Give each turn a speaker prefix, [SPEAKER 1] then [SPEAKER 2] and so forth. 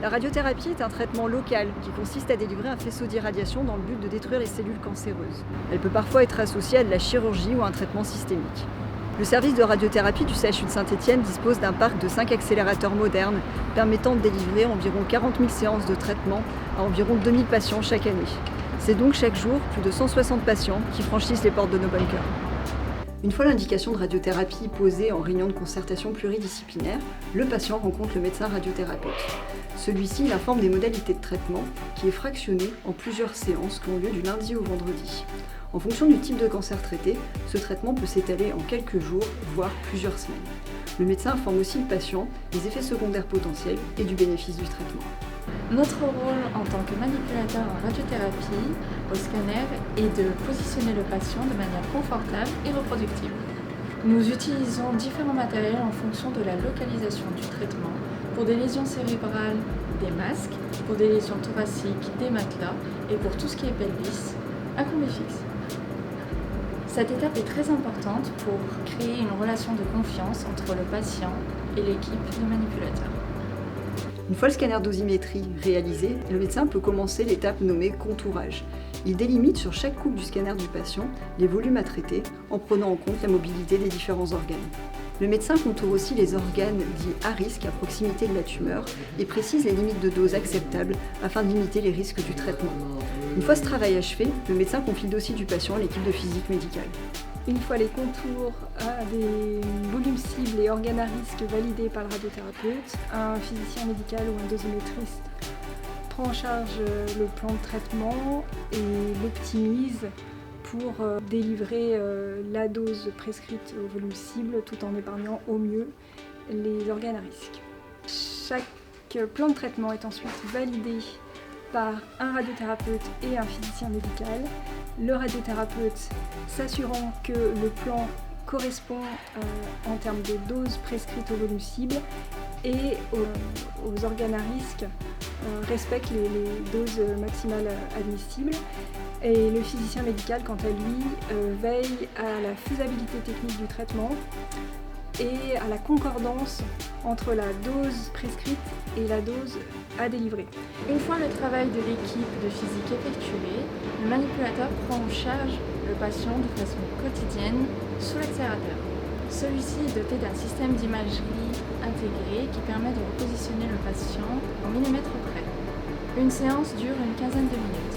[SPEAKER 1] La radiothérapie est un traitement local qui consiste à délivrer un faisceau d'irradiation dans le but de détruire les cellules cancéreuses. Elle peut parfois être associée à de la chirurgie ou à un traitement systémique. Le service de radiothérapie du CHU de Saint-Étienne dispose d'un parc de 5 accélérateurs modernes permettant de délivrer environ 40 000 séances de traitement à environ 2000 patients chaque année. C'est donc chaque jour plus de 160 patients qui franchissent les portes de nos bunkers. Une fois l'indication de radiothérapie posée en réunion de concertation pluridisciplinaire, le patient rencontre le médecin radiothérapeute. Celui-ci l'informe des modalités de traitement qui est fractionné en plusieurs séances qui ont lieu du lundi au vendredi. En fonction du type de cancer traité, ce traitement peut s'étaler en quelques jours, voire plusieurs semaines. Le médecin informe aussi le patient des effets secondaires potentiels et du bénéfice du traitement.
[SPEAKER 2] Notre rôle en tant que manipulateur en radiothérapie au scanner est de positionner le patient de manière confortable et reproductible. Nous utilisons différents matériels en fonction de la localisation du traitement. Pour des lésions cérébrales, des masques, pour des lésions thoraciques, des matelas et pour tout ce qui est pelvis, un combi fixe. Cette étape est très importante pour créer une relation de confiance entre le patient et l'équipe de manipulateurs.
[SPEAKER 1] Une fois le scanner dosimétrie réalisé, le médecin peut commencer l'étape nommée contourage. Il délimite sur chaque coupe du scanner du patient les volumes à traiter en prenant en compte la mobilité des différents organes. Le médecin contourne aussi les organes dits à risque à proximité de la tumeur et précise les limites de dose acceptables afin de limiter les risques du traitement. Une fois ce travail achevé, le médecin confie le dossier du patient à l'équipe de physique médicale.
[SPEAKER 3] Une fois les contours des volumes cibles et organes à risque validés par le radiothérapeute, un physicien médical ou un dosimétriste prend en charge le plan de traitement et l'optimise pour délivrer la dose prescrite au volume cible tout en épargnant au mieux les organes à risque. Chaque plan de traitement est ensuite validé par un radiothérapeute et un physicien médical. Le radiothérapeute s'assurant que le plan correspond en termes de dose prescrite au volume cible et aux organes à risque respecte les doses maximales admissibles. Et le physicien médical, quant à lui, veille à la faisabilité technique du traitement et à la concordance entre la dose prescrite et la dose à délivrer.
[SPEAKER 2] Une fois le travail de l'équipe de physique effectué, le manipulateur prend en charge le patient de façon quotidienne sous l'accélérateur. Celui-ci est doté d'un système d'imagerie intégré qui permet de repositionner le patient en millimètres près. Une séance dure une quinzaine de minutes.